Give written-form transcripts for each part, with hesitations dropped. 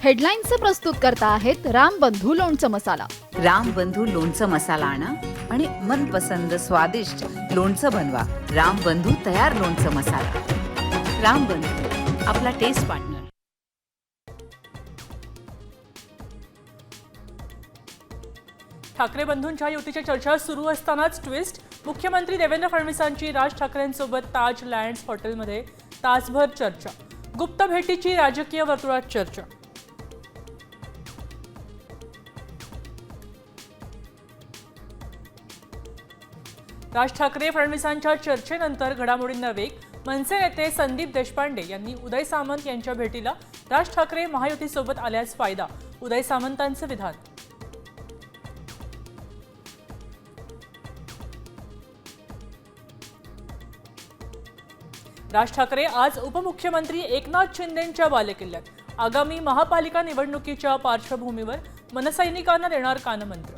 हेडलाईन्सचे प्रस्तुत करता आहेत रामबंधू लोणचं मसाला। रामबंधू लोणचं मसाला आणा आणि मनपसंद स्वादिष्ट लोणचं बनवा। रामबंधू तयार लोणचं मसाला। रामबंधू, आपला टेस्ट पार्टनर। ठाकरे बंधूंच्या युतीच्या चर्चा सुरू असतानाच ट्विस्ट। मुख्यमंत्री देवेंद्र फडणवीसांची राज ठाकरेंसोबत ताज लँड्स हॉटेलमध्ये तासभर चर्चा। गुप्त भेटीची राजकीय वर्तुळात चर्चा। राज ठाकरे फडणवीसांच्या चर्चेनंतर घडामोडींना वेग। मनसे नेते संदीप देशपांडे यांनी उदय सामंत यांच्या भेटीला राज ठाकरे महायुतीसोबत आल्यास फायदा, उदय सामंतांचं विधान। राज ठाकरे आज उपमुख्यमंत्री एकनाथ शिंदेंच्या बालेकिल्ल्यात। आगामी महापालिका निवडणुकीच्या पार्श्वभूमीवर मनसैनिकांना देणार कानमंत्र।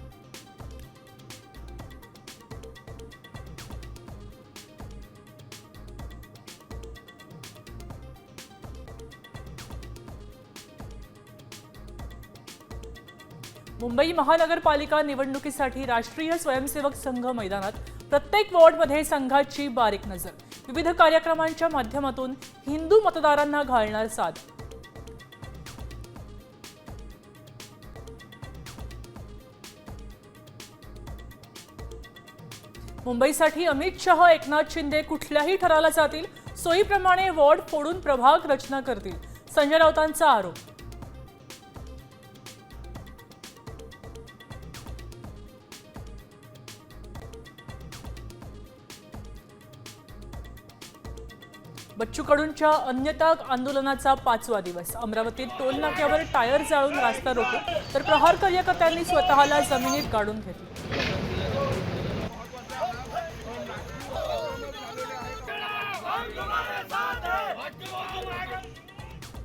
मुंबई महानगरपालिका निवडणुकीसाठी राष्ट्रीय स्वयंसेवक संघ मैदानात। प्रत्येक वॉर्डमध्ये संघाची बारीक नजर। विविध कार्यक्रमांच्या माध्यमातून हिंदू मतदारांना घालणार साद। मुंबईसाठी अमित शहा एकनाथ शिंदे कुठल्याही ठराला जातील। सोयीप्रमाणे वॉर्ड फोडून प्रभाग रचना करतील, संजय राऊतांचा आरोप। बच्चू कडूंच्या अन्यता आंदोलनाचा 5वा दिवस। अमरावतीत टोल नाक्यावर टायर जाळून रास्ता रोको, तर प्रहार कार्यकर्त्यांनी स्वतःला जमिनीत गाडून घेतले।